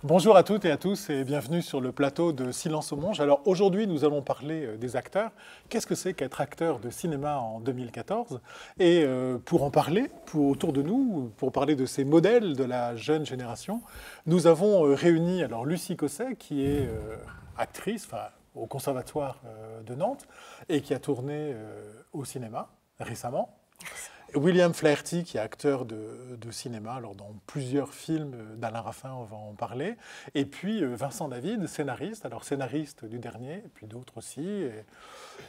Bonjour à toutes et à tous et bienvenue sur le plateau de Silence au Monge. Alors aujourd'hui, nous allons parler des acteurs. Qu'est-ce que c'est qu'être acteur de cinéma en 2014? Et pour en parler, autour de nous, pour parler de ces modèles de la jeune génération, nous avons réuni alors Lucie Cosset, qui est actrice au Conservatoire de Nantes et qui a tourné au cinéma récemment. William Flaherty, qui est acteur de cinéma, alors dans plusieurs films d'Alain Raffin, on va en parler. Et puis Vincent David, scénariste, alors scénariste du dernier, et puis d'autres aussi.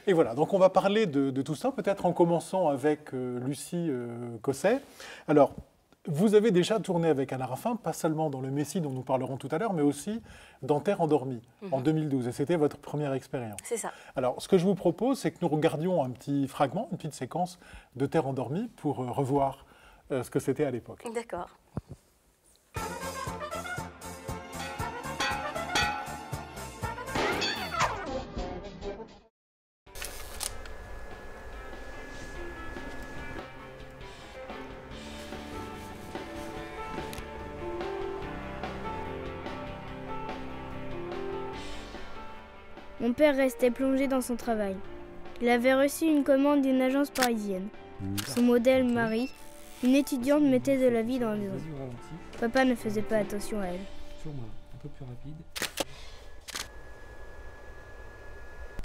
Et voilà, donc on va parler de tout ça, peut-être en commençant avec Lucie Cosset. Alors, vous avez déjà tourné avec Alain Raffin, pas seulement dans Le Messie dont nous parlerons tout à l'heure, mais aussi dans Terre endormie en 2012. Et c'était votre première expérience. C'est ça. Alors, ce que je vous propose, c'est que nous regardions un petit fragment, une petite séquence de Terre endormie pour revoir ce que c'était à l'époque. D'accord. Mon père restait plongé dans son travail. Il avait reçu une commande d'une agence parisienne. Son modèle, Marie, une étudiante, mettait de la vie dans la maison. Papa ne faisait pas attention à elle. Sur moi, un peu plus rapide.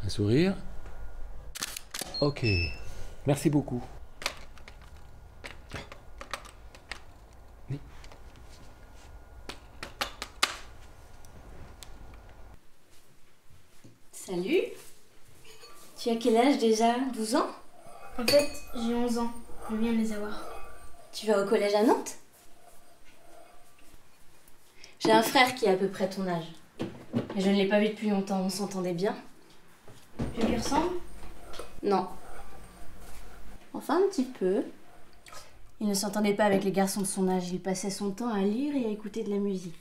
Un sourire. Ok, merci beaucoup. Oui. Salut. Tu as quel âge déjà? 12 ans? En fait, j'ai 11 ans. Je viens de les avoir. Tu vas au collège à Nantes? J'ai un frère qui a à peu près ton âge. Mais je ne l'ai pas vu depuis longtemps, on s'entendait bien. Je lui ressemble? Non. Enfin un petit peu. Il ne s'entendait pas avec les garçons de son âge, il passait son temps à lire et à écouter de la musique.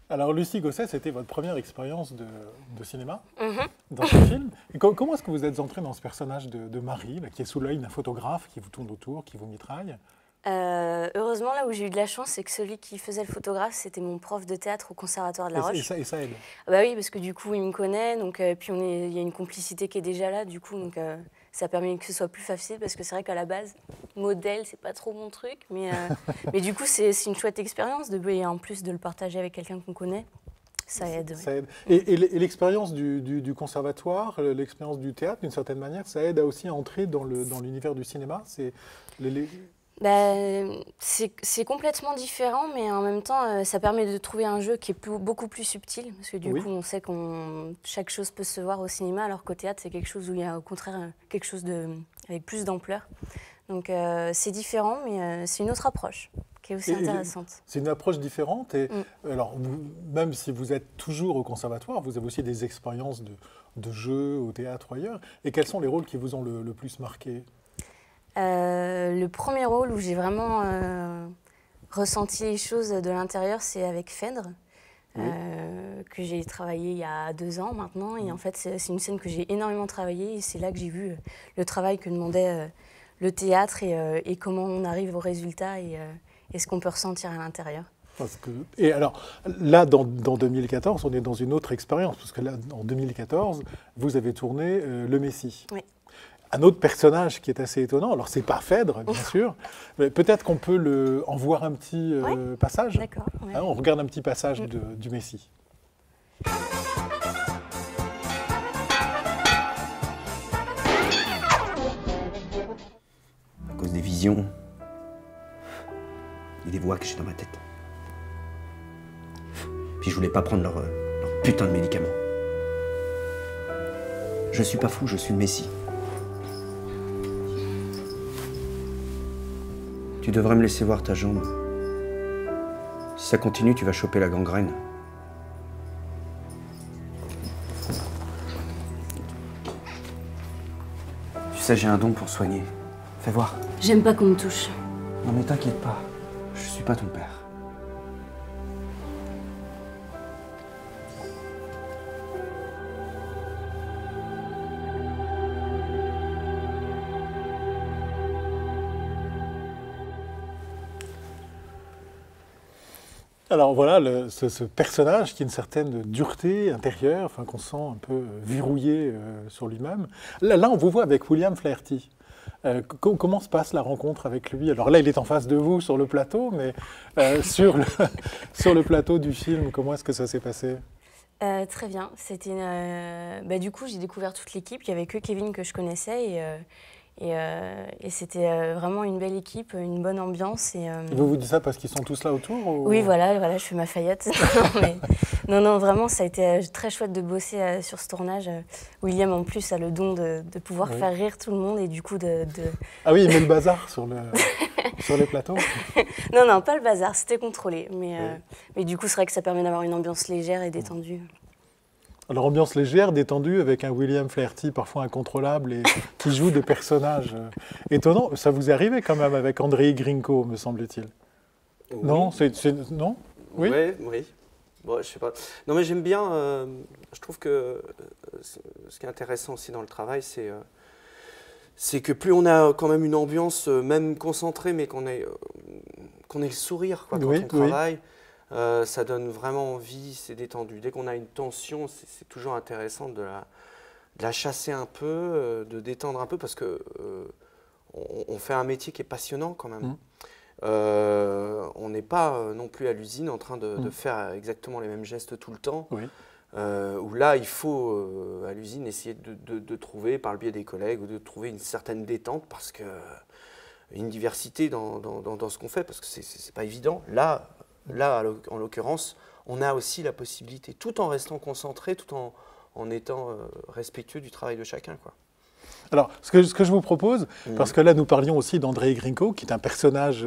Alors, Lucie Cosset, c'était votre première expérience de cinéma dans ce film. Et comment est-ce que vous êtes entrée dans ce personnage de Marie, là, qui est sous l'œil d'un photographe, qui vous tourne autour, qui vous mitraille? Heureusement, là où j'ai eu de la chance, c'est que celui qui faisait le photographe, c'était mon prof de théâtre au Conservatoire de La Roche. Et ça aide. Ah bah oui, parce que du coup, il me connaît, donc puis il y a une complicité qui est déjà là, du coup, donc ça permet que ce soit plus facile, parce que c'est vrai qu'à la base, modèle, c'est pas trop mon truc, mais du coup, c'est une chouette expérience, et en plus de le partager avec quelqu'un qu'on connaît, ça aide. Ça aide. Et l'expérience du conservatoire, l'expérience du théâtre, d'une certaine manière, ça aide aussi à entrer dans l'univers du cinéma. C'est complètement différent, mais en même temps, ça permet de trouver un jeu qui est beaucoup plus subtil, parce que du coup, on sait que chaque chose peut se voir au cinéma, alors qu'au théâtre, c'est quelque chose où il y a au contraire quelque chose avec plus d'ampleur. Donc c'est différent, mais c'est une autre approche qui est aussi intéressante. C'est une approche différente, et alors, même si vous êtes toujours au conservatoire, vous avez aussi des expériences de jeu au théâtre ou ailleurs. Et quels sont les rôles qui vous ont le plus marqué? Le premier rôle où j'ai vraiment ressenti les choses de l'intérieur, c'est avec Phèdre, que j'ai travaillé il y a 2 ans maintenant. Et en fait, c'est une scène que j'ai énormément travaillée, et c'est là que j'ai vu le travail que demandait le théâtre et comment on arrive au résultat et ce qu'on peut ressentir à l'intérieur. Et alors, là, dans 2014, on est dans une autre expérience, parce que là, en 2014, vous avez tourné Le Messie. Oui. Un autre personnage qui est assez étonnant, alors c'est pas Phèdre, bien sûr, mais peut-être qu'on peut en voir un petit passage. D'accord. Ouais. Hein, on regarde un petit passage du Messie. À cause des visions et des voix que j'ai dans ma tête. Puis je voulais pas prendre leur putain de médicaments. Je suis pas fou, je suis le Messie. Tu devrais me laisser voir ta jambe. Si ça continue, tu vas choper la gangrène. Tu sais, j'ai un don pour soigner. Fais voir. J'aime pas qu'on me touche. Non mais t'inquiète pas, je suis pas ton père. Alors voilà, ce personnage qui a une certaine dureté intérieure, enfin, qu'on sent un peu verrouillé sur lui-même. Là, on vous voit avec William Flaherty. Comment se passe la rencontre avec lui? Alors là, il est en face de vous sur le plateau, mais sur le plateau du film, comment est-ce que ça s'est passé? Très bien. C'était du coup, j'ai découvert toute l'équipe. Il n'y avait que Kevin que je connaissais et c'était vraiment une belle équipe, une bonne ambiance. Vous dites ça parce qu'ils sont tous là autour ou... Oui, voilà, je fais ma Fayette. Non, vraiment, ça a été très chouette de bosser sur ce tournage. William, en plus, a le don de pouvoir faire rire tout le monde et du coup Ah oui, il met le bazar sur les plateaux? Non, pas le bazar, c'était contrôlé. Mais du coup, c'est vrai que ça permet d'avoir une ambiance légère et détendue. Alors, ambiance légère, détendue, avec un William Flaherty parfois incontrôlable et qui joue des personnages étonnants. Ça vous est arrivé quand même avec Andrei Grinko, me semble-t-il? Oui. Non, non? Oui. Oui. Bon, je sais pas. Non, mais j'aime bien. Je trouve que ce qui est intéressant aussi dans le travail, c'est que plus on a quand même une ambiance, même concentrée, mais qu'on ait le sourire quand on travaille. Ça donne vraiment envie, c'est détendu. Dès qu'on a une tension, c'est toujours intéressant de la chasser un peu, de détendre un peu, parce que on fait un métier qui est passionnant quand même. On n'est pas non plus à l'usine en train de faire exactement les mêmes gestes tout le temps. Oui. Où là, il faut, à l'usine, essayer de trouver, par le biais des collègues, de trouver une certaine détente, parce que une diversité dans ce qu'on fait, parce que c'est pas évident. Là, en l'occurrence, on a aussi la possibilité, tout en restant concentré, tout en étant respectueux du travail de chacun, quoi. Alors, ce que je vous propose, parce que là, nous parlions aussi d'Andrei Grinko, qui est un personnage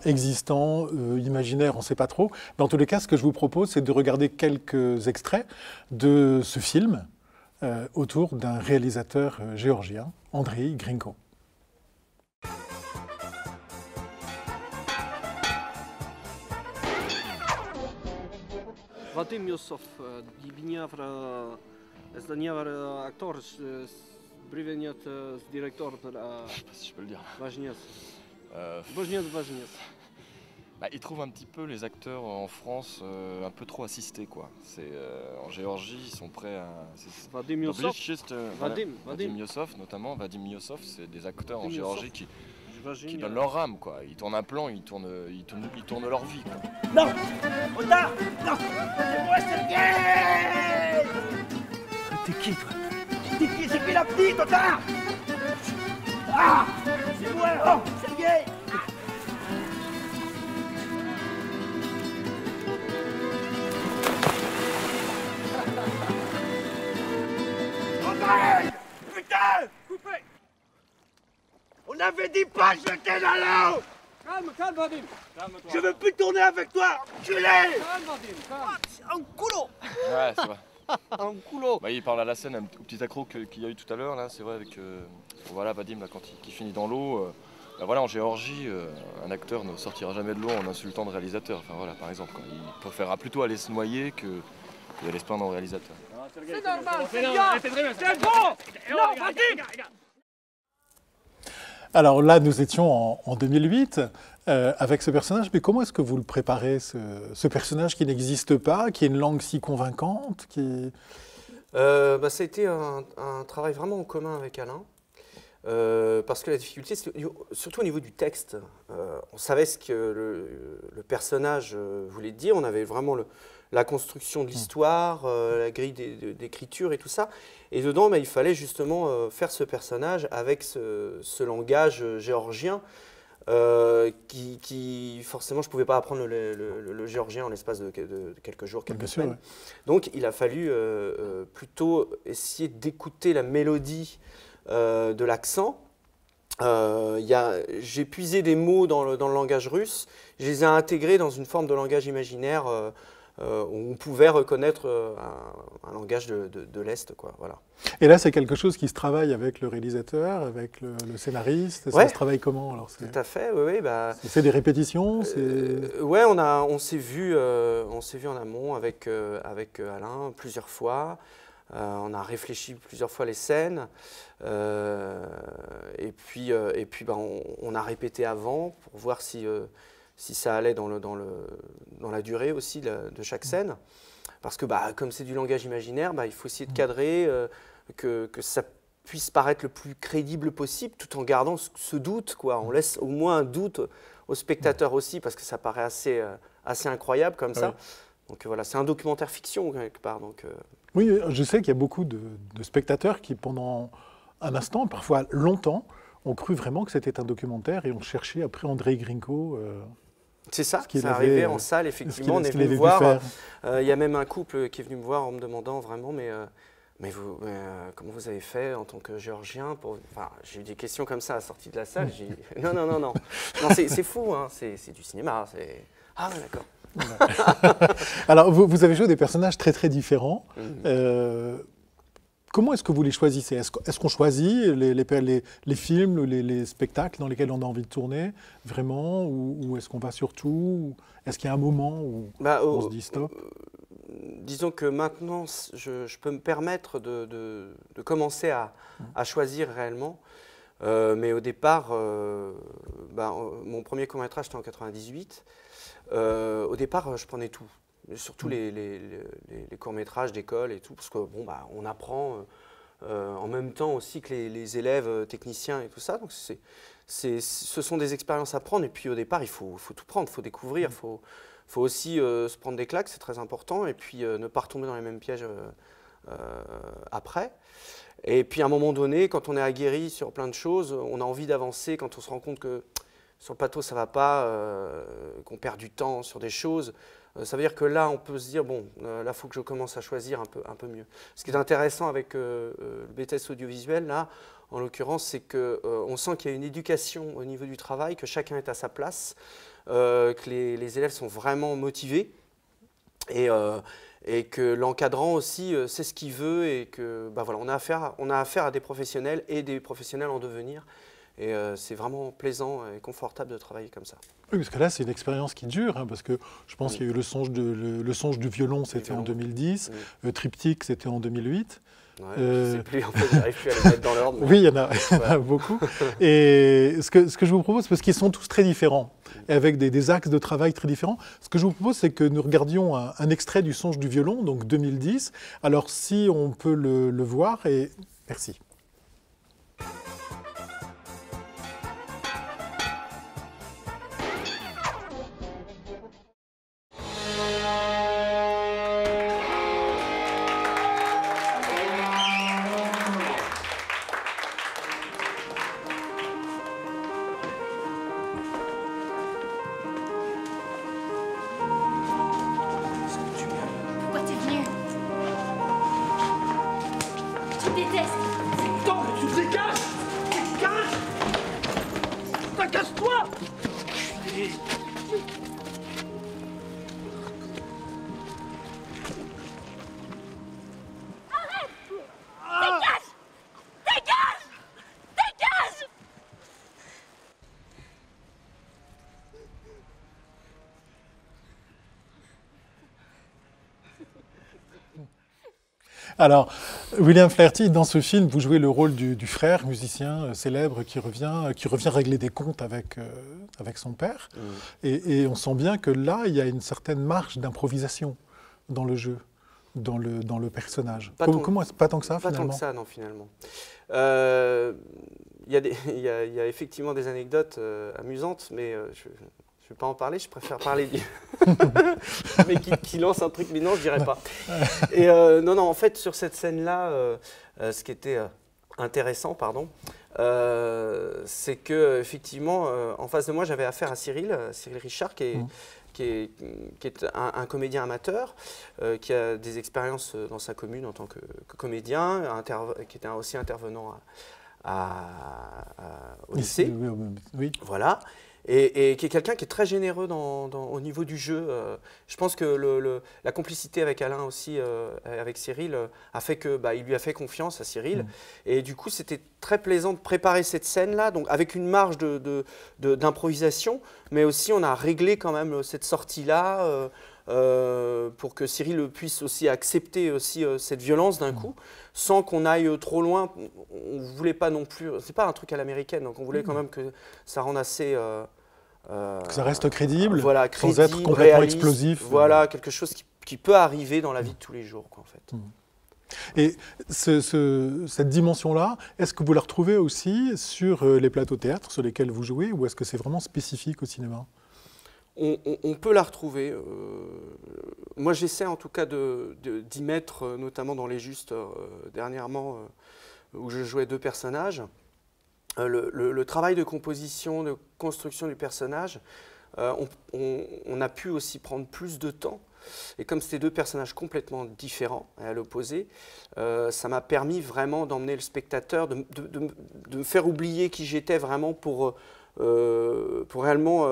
existant, imaginaire, on ne sait pas trop. Mais en tous les cas, ce que je vous propose, c'est de regarder quelques extraits de ce film autour d'un réalisateur géorgien, Andrei Grinko. Vadim Yusuf, acteur, привет с директор Je sais pas si je peux le dire. Важнец. Il trouve un petit peu les acteurs en France un peu trop assistés, quoi. En Géorgie, ils sont prêts à... Vadim Yusuf. Vadim Yusuf, notamment. Vadim Yusuf, c'est des acteurs en Géorgie qui donnent leur âme, quoi. Ils tournent un plan, ils tournent leur vie, quoi. Non, Otar, non, c'est moi, Sergueï. T'es qui, toi? T'es qui? C'est qui la petite, Otar? Ah, c'est moi, oh, Sergueï. Otar, putain, coupé. On avait dit pas de jeter dans l'eau. Calme, Vadim. Je veux plus tourner avec toi, culé. Calme, Vadim, calme. C'est un coulo. Ouais, c'est vrai. Un coulo. Il parle à la scène, au petit accro qu'il y a eu tout à l'heure, là, c'est vrai, avec Vadim, là, quand il finit dans l'eau. En Géorgie, un acteur ne sortira jamais de l'eau en insultant le réalisateur. Enfin voilà, par exemple, quoi. Il préférera plutôt aller se noyer que d'aller se plaindre au réalisateur. C'est normal, c'est bien. C'est bon. Non, Vadim. Alors là, nous étions en 2008 avec ce personnage, mais comment est-ce que vous le préparez, ce personnage qui n'existe pas, qui a une langue si convaincante Ça a été un travail vraiment en commun avec Alain, parce que la difficulté, surtout au niveau du texte, on savait ce que le personnage voulait dire, on avait vraiment la construction de l'histoire, la grille d'écriture et tout ça. Et dedans, il fallait justement faire ce personnage avec ce langage géorgien qui forcément, je ne pouvais pas apprendre le géorgien en l'espace de quelques jours, quelques semaines. Ouais. Donc, il a fallu plutôt essayer d'écouter la mélodie de l'accent. J'ai puisé des mots dans le langage russe, je les ai intégrés dans une forme de langage imaginaire où on pouvait reconnaître un langage de l'Est, quoi. Voilà. Et là, c'est quelque chose qui se travaille avec le réalisateur, avec le scénariste. Ça se travaille comment alors? Tout à fait, oui. C'est des répétitions. Oui, on s'est vu en amont avec Alain plusieurs fois. On a réfléchi plusieurs fois les scènes. Et puis on a répété avant pour voir si ça allait dans dans la durée aussi de chaque scène. Parce que comme c'est du langage imaginaire, il faut essayer de cadrer, que ça puisse paraître le plus crédible possible, tout en gardant ce doute, quoi. On laisse au moins un doute au spectateur aussi, parce que ça paraît assez incroyable comme ça. Donc voilà, c'est un documentaire fiction quelque part. Donc, Oui, je sais qu'il y a beaucoup de spectateurs qui, pendant un instant, parfois longtemps, ont cru vraiment que c'était un documentaire et ont cherché après Andrei Grinko. C'est ça, c'est arrivé en salle, effectivement, on est venu me voir. Il y a même un couple qui est venu me voir en me demandant vraiment, mais comment vous avez fait en tant que Géorgien pour... Enfin, j'ai eu des questions comme ça à la sortie de la salle. J'ai dit, non, c'est fou, hein, c'est du cinéma. Ah, d'accord. Alors, vous avez joué des personnages très, très différents. Comment est-ce que vous les choisissez? Est-ce qu'on choisit les films, les spectacles dans lesquels on a envie de tourner, vraiment? Ou est-ce qu'on va sur tout? Est-ce qu'il y a un moment où on se dit stop? Disons que maintenant, je peux me permettre de commencer à choisir réellement. Mais au départ, mon premier court-métrage, c'était en 98. Au départ, je prenais tout. Surtout les courts-métrages d'école et tout, parce que on apprend en même temps aussi que les élèves techniciens et tout ça. Donc ce sont des expériences à prendre. Et puis au départ, il faut tout prendre, il faut découvrir, il faut aussi se prendre des claques, c'est très important. Et puis ne pas retomber dans les mêmes pièges après. Et puis à un moment donné, quand on est aguerri sur plein de choses, on a envie d'avancer. Quand on se rend compte que sur le plateau, ça ne va pas, qu'on perd du temps sur des choses, ça veut dire que là, on peut se dire, bon, là, il faut que je commence à choisir un peu mieux. Ce qui est intéressant avec le BTS audiovisuel, là, en l'occurrence, c'est qu'on sent qu'il y a une éducation au niveau du travail, que chacun est à sa place, que les élèves sont vraiment motivés et que l'encadrant aussi sait ce qu'il veut et que voilà, on a affaire à des professionnels et des professionnels en devenir. Et c'est vraiment plaisant et confortable de travailler comme ça. Oui, parce que là, c'est une expérience qui dure, hein, parce que je pense qu'il y a eu le songe du violon, c'était en 2010, Triptyque, c'était en 2008. Ouais, je ne sais plus, en fait, j'arrive plus à les mettre dans l'ordre. Oui, il y en a beaucoup. Et ce que je vous propose, parce qu'ils sont tous très différents, et avec des axes de travail très différents, ce que je vous propose, c'est que nous regardions un extrait du songe du violon, donc 2010. Alors, si on peut le voir, et merci. Alors, William Flaherty, dans ce film, vous jouez le rôle du frère musicien célèbre qui revient régler des comptes avec son père. Et on sent bien que là, il y a une certaine marge d'improvisation dans le jeu, dans le personnage. Pas tant que ça, finalement? Pas tant que ça, non, finalement. Il y a effectivement des anecdotes amusantes, mais je ne vais pas en parler, je préfère parler du... mais qui lance un truc, mais non, je ne dirais pas. Et non, en fait, sur cette scène-là, ce qui était intéressant, c'est que effectivement, en face de moi, j'avais affaire à Cyril Richard, qui est un comédien amateur, qui a des expériences dans sa commune en tant que comédien, qui était aussi intervenant au lycée. Oui. Voilà. Et qui est quelqu'un qui est très généreux au niveau du jeu. Je pense que la complicité avec Alain aussi, avec Cyril, a fait que il lui a fait confiance à Cyril. Et du coup, c'était très plaisant de préparer cette scène-là, donc avec une marge d'improvisation, mais aussi on a réglé quand même cette sortie-là pour que Cyril puisse aussi accepter aussi cette violence d'un coup, sans qu'on aille trop loin. On ne voulait pas non plus, c'est pas un truc à l'américaine, donc on voulait quand même que ça rende assez Que ça reste crédible, voilà, sans être complètement réaliste, explosif. Voilà, quelque chose qui peut arriver dans la vie de tous les jours, quoi, en fait. Et cette dimension-là, est-ce que vous la retrouvez aussi sur les plateaux théâtre sur lesquels vous jouez, ou est-ce que c'est vraiment spécifique au cinéma ? On peut la retrouver. Moi, j'essaie en tout cas d'y mettre, notamment dans Les Justes, dernièrement, où je jouais 2 personnages. Le travail de composition, de construction du personnage, on a pu aussi prendre plus de temps. Et comme c'était 2 personnages complètement différents, à l'opposé, ça m'a permis vraiment d'emmener le spectateur, de me faire oublier qui j'étais vraiment pour réellement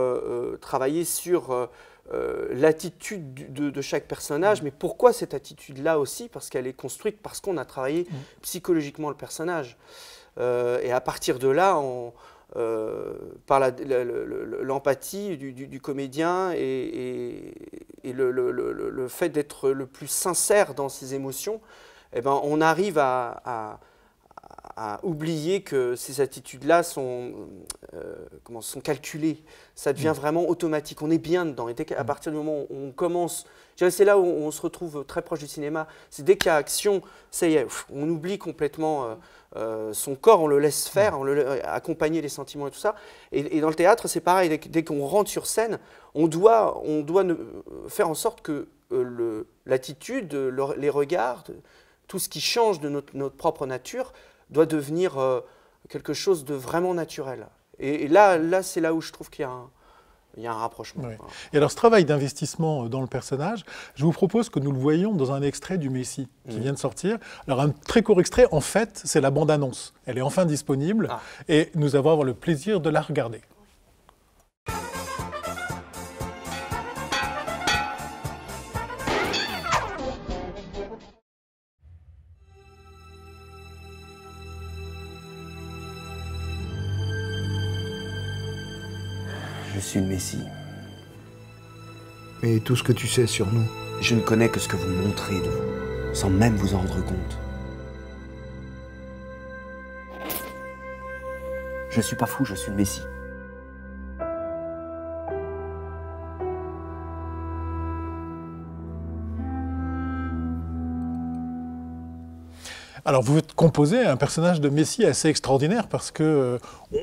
travailler sur l'attitude de chaque personnage. Mais pourquoi cette attitude-là aussi? Parce qu'elle est construite, parce qu'on a travaillé psychologiquement le personnage. Et à partir de là, par l'empathie du comédien et le fait d'être le plus sincère dans ses émotions, eh ben, on arrive à oublier que ces attitudes-là sont calculées. Ça devient vraiment automatique. On est bien dedans. Et à partir du moment où on commence, c'est là où on se retrouve très proche du cinéma. C'est dès qu'il y a action, ça y est, on oublie complètement son corps, on le laisse faire, on accompagner les sentiments et tout ça. Et dans le théâtre, c'est pareil. Dès qu'on rentre sur scène, on doit faire en sorte que l'attitude, les regards, tout ce qui change de notre propre nature doit devenir quelque chose de vraiment naturel. Et là c'est là où je trouve qu'il y a un rapprochement. Oui. Et alors ce travail d'investissement dans le personnage, je vous propose que nous le voyions dans un extrait du Messie qui vient de sortir. Alors un très court extrait, en fait, c'est la bande-annonce. Elle est enfin disponible et nous allons avoir le plaisir de la regarder. Je suis le Messie. Et tout ce que tu sais sur nous? Je ne connais que ce que vous montrez de vous, sans même vous en rendre compte. Je suis pas fou, je suis le Messie. Alors vous composez un personnage de Messie assez extraordinaire parce que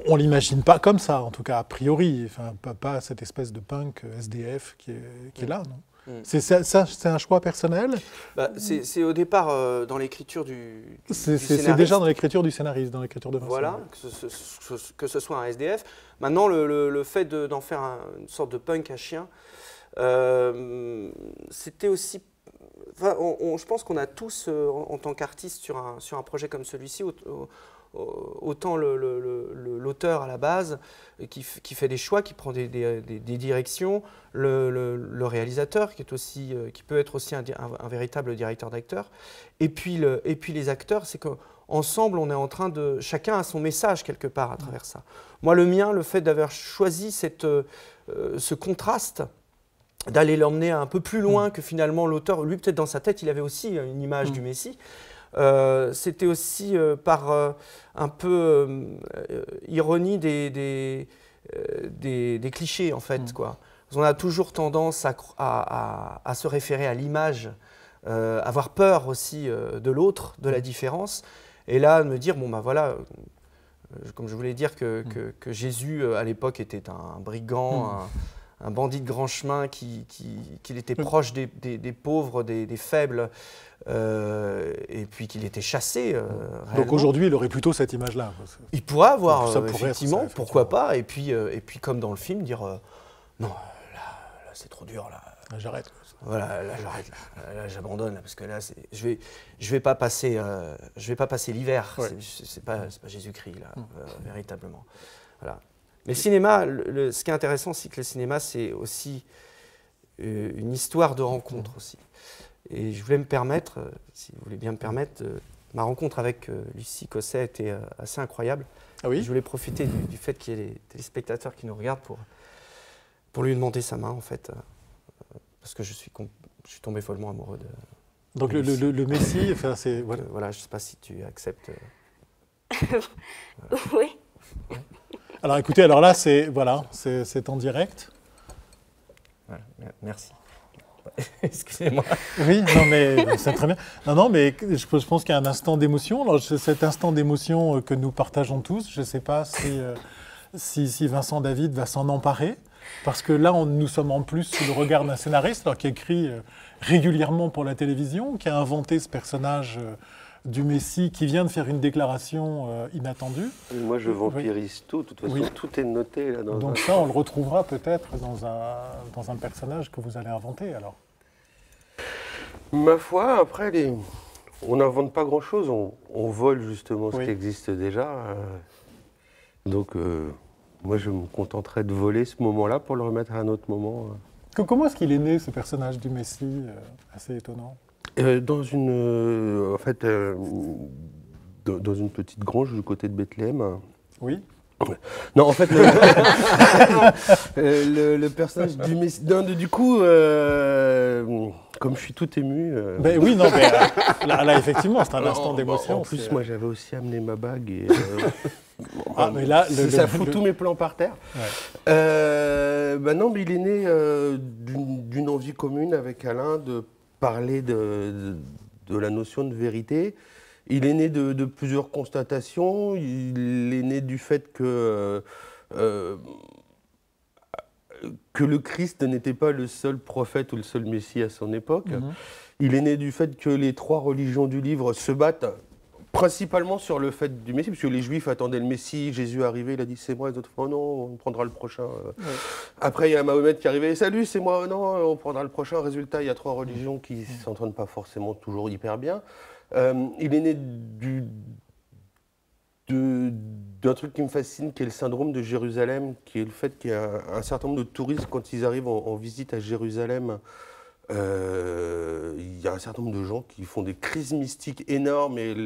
on l'imagine pas comme ça, en tout cas a priori, enfin pas cette espèce de punk SDF qui est là, non? C'est un choix personnel? C'est au départ dans l'écriture du scénariste. C'est déjà dans l'écriture du scénariste, dans l'écriture de Vincent. Voilà, que ce soit un SDF. Maintenant, le fait d'en faire une sorte de punk à chien, c'était aussi... Enfin, je pense qu'on a tous, en tant qu'artistes sur un projet comme celui-ci, autant l'auteur à la base qui fait des choix, qui prend des directions, le réalisateur qui peut être aussi un véritable directeur d'acteur, et puis les acteurs, c'est qu'ensemble on est en train de... Chacun a son message quelque part à travers ça. Moi le mien, le fait d'avoir choisi ce contraste, d'aller l'emmener un peu plus loin que finalement l'auteur, lui peut-être dans sa tête il avait aussi une image du Messie, c'était aussi par un peu ironie des clichés en fait, quoi. On a toujours tendance à se référer à l'image, avoir peur aussi de l'autre, de la différence, et là de me dire bon bah voilà, comme je voulais dire que Jésus à l'époque était un brigand, un bandit de grand chemin, qu'il était proche des pauvres, des faibles, et puis qu'il était chassé. Donc aujourd'hui, il aurait plutôt cette image-là. Il pourrait avoir, effectivement, pourquoi pas, et puis comme dans le film, dire non, là c'est trop dur, là. J'arrête. Voilà, là j'arrête, là j'abandonne, parce que là je vais pas passer l'hiver. Ouais. C'est pas Jésus-Christ là, véritablement. Voilà. Mais le cinéma, ce qui est intéressant, c'est que le cinéma, c'est aussi une histoire de rencontre aussi. Et je voulais me permettre, si vous voulez bien me permettre, ma rencontre avec Lucie Cosset était assez incroyable. Ah oui ? Je voulais profiter du fait qu'il y ait des téléspectateurs qui nous regardent pour lui demander sa main, en fait, parce que je suis tombé follement amoureux de... Donc le Messie, enfin, c'est... Voilà, je ne sais pas si tu acceptes... Oui. Ouais. Alors écoutez, alors là, c'est en direct. Voilà, merci. Excusez-moi. Oui, non mais c'est très bien. Non, mais je pense qu'il y a un instant d'émotion. Alors cet instant d'émotion que nous partageons tous, je ne sais pas si Vincent David va s'en emparer, parce que là, nous sommes en plus sous le regard d'un scénariste qui écrit régulièrement pour la télévision, qui a inventé ce personnage du Messie, qui vient de faire une déclaration inattendue. Moi, je vampirise tout. De toute façon, tout est noté là. Donc ça, on le retrouvera peut-être dans un personnage que vous allez inventer, alors. Ma foi, après, on n'invente pas grand-chose. On vole justement ce qui existe déjà. Donc, moi, je me contenterai de voler ce moment-là pour le remettre à un autre moment. Comment est-ce qu'il est né, ce personnage du Messie, assez étonnant? Dans une petite grange du côté de Bethléem. Oui. Non, en fait, le personnage du Messie. Du coup, comme je suis tout ému. Ben oui, non, mais là, effectivement, c'est un instant d'émotion. En plus, moi, j'avais aussi amené ma bague et. Mais là, ça fout tous mes plans par terre. Ouais. Non, mais il est né d'une envie commune avec Alain de parler de la notion de vérité. Il est né de plusieurs constatations. Il est né du fait que le Christ n'était pas le seul prophète ou le seul Messie à son époque. Il est né du fait que les trois religions du livre se battent principalement sur le fait du Messie, parce que les Juifs attendaient le Messie, Jésus est arrivé, il a dit c'est moi, les autres oh non, on prendra le prochain. Après il y a Mahomet qui est arrivé, salut c'est moi, non, on prendra le prochain. Résultat, il y a trois religions qui ne s'entendent pas forcément toujours hyper bien. Il est né d'un truc qui me fascine, qui est le syndrome de Jérusalem, qui est le fait qu'il y a un certain nombre de touristes, quand ils arrivent en visite à Jérusalem, il y a un certain nombre de gens qui font des crises mystiques énormes et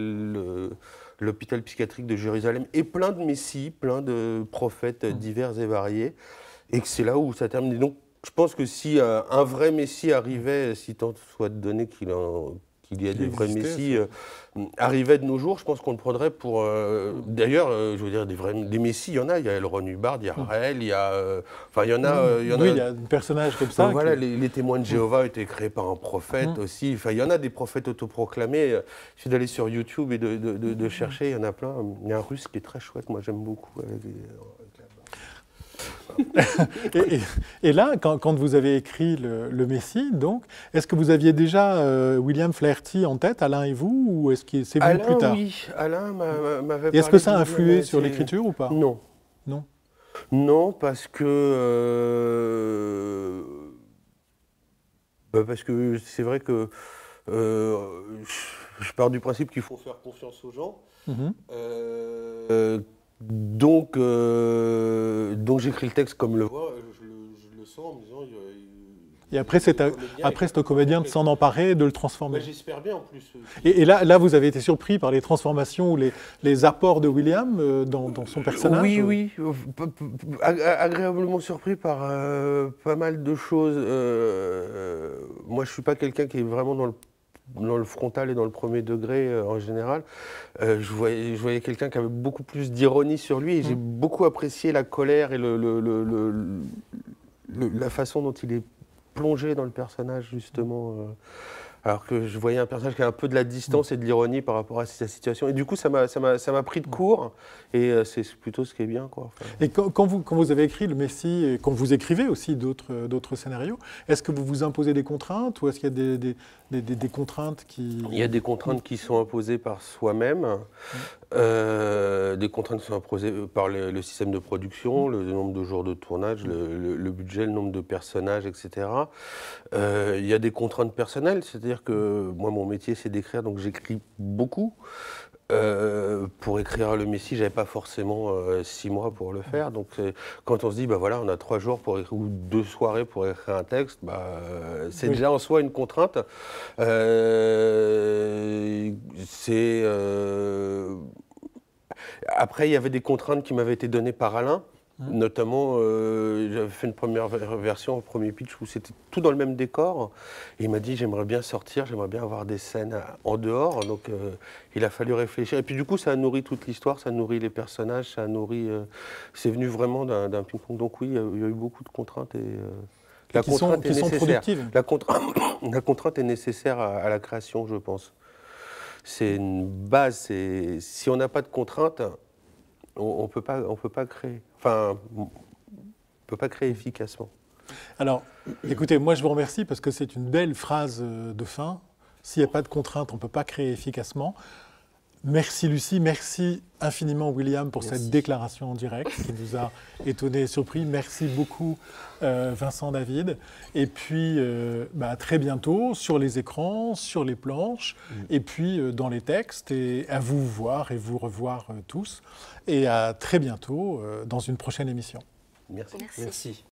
l'hôpital psychiatrique de Jérusalem est plein de messies, plein de prophètes divers et variés, et que c'est là où ça termine. Donc je pense que si un vrai messie arrivait, si tant soit de donner qu'il y a des vrais messies arrivaient de nos jours, je pense qu'on le prendrait pour... D'ailleurs, je veux dire, des messies, il y en a. Il y a Elron Hubbard, il y a Raël, il y a... Enfin, il y en a... il y a des personnages comme ça. Voilà, les témoins de Jéhovah ont été créés par un prophète aussi. Enfin, il y en a des prophètes autoproclamés. Il suffit d'aller sur YouTube et de chercher, il y en a plein. Il y a un Russe qui est très chouette, moi j'aime beaucoup. Et là, quand vous avez écrit le Messie, donc, est-ce que vous aviez déjà William Flaherty en tête, Alain et vous, ou est-ce que c'est venu plus tard? Oui, Alain m'avait parlé. Et est-ce que ça a influé sur l'écriture ou pas? Non. Non. Non, parce que c'est vrai que je pars du principe qu'il faut faire confiance aux gens. Donc j'écris le texte comme le voit, je le sens en me disant... Et après, c'est au comédien de s'en emparer et de le transformer. J'espère bien en plus. Et là, vous avez été surpris par les transformations ou les apports de William dans son personnage? Oui, agréablement surpris par pas mal de choses. Moi, je ne suis pas quelqu'un qui est vraiment dans le frontal et dans le premier degré en général. Je voyais quelqu'un qui avait beaucoup plus d'ironie sur lui et j'ai beaucoup apprécié la colère et la façon dont il est plongé dans le personnage justement. Alors que je voyais un personnage qui a un peu de la distance et de l'ironie par rapport à sa situation. Et du coup, ça m'a pris de court et c'est plutôt ce qui est bien, quoi. Enfin, et quand vous avez écrit le Messie et quand vous écrivez aussi d'autres scénarios, est-ce que vous vous imposez des contraintes ou est-ce qu'il y a des contraintes qui... Il y a des contraintes qui sont imposées par soi-même, des contraintes qui sont imposées par le système de production, le nombre de jours de tournage, le budget, le nombre de personnages, etc. Il y a des contraintes personnelles, c'est-à-dire que moi, mon métier, c'est d'écrire, donc j'écris beaucoup. Pour écrire le Messie, j'avais pas forcément 6 mois pour le faire. Donc quand on se dit, bah voilà, on a 3 jours pour écrire, ou 2 soirées pour écrire un texte, c'est déjà en soi une contrainte. Après, il y avait des contraintes qui m'avaient été données par Alain. Notamment, j'avais fait une première version, un premier pitch où c'était tout dans le même décor. Et il m'a dit, j'aimerais bien sortir, j'aimerais bien avoir des scènes en dehors. Donc, il a fallu réfléchir. Et puis, du coup, ça a nourri toute l'histoire, ça a nourri les personnages, ça a nourri... c'est venu vraiment d'un ping-pong. Donc, oui, il y a eu beaucoup de contraintes. Et, la contrainte est nécessaire. La contrainte est nécessaire à la création, je pense. C'est une base. Si on n'a pas de contrainte... On peut pas créer. Enfin, on peut pas créer efficacement. Alors, écoutez, moi je vous remercie parce que c'est une belle phrase de fin. S'il n'y a pas de contrainte, on ne peut pas créer efficacement. Merci Lucie, merci infiniment William pour cette déclaration en direct qui nous a étonnés et surpris. Merci beaucoup Vincent David. Et puis à très bientôt sur les écrans, sur les planches et puis dans les textes. Et à vous voir et vous revoir tous. Et à très bientôt dans une prochaine émission. Merci. Merci.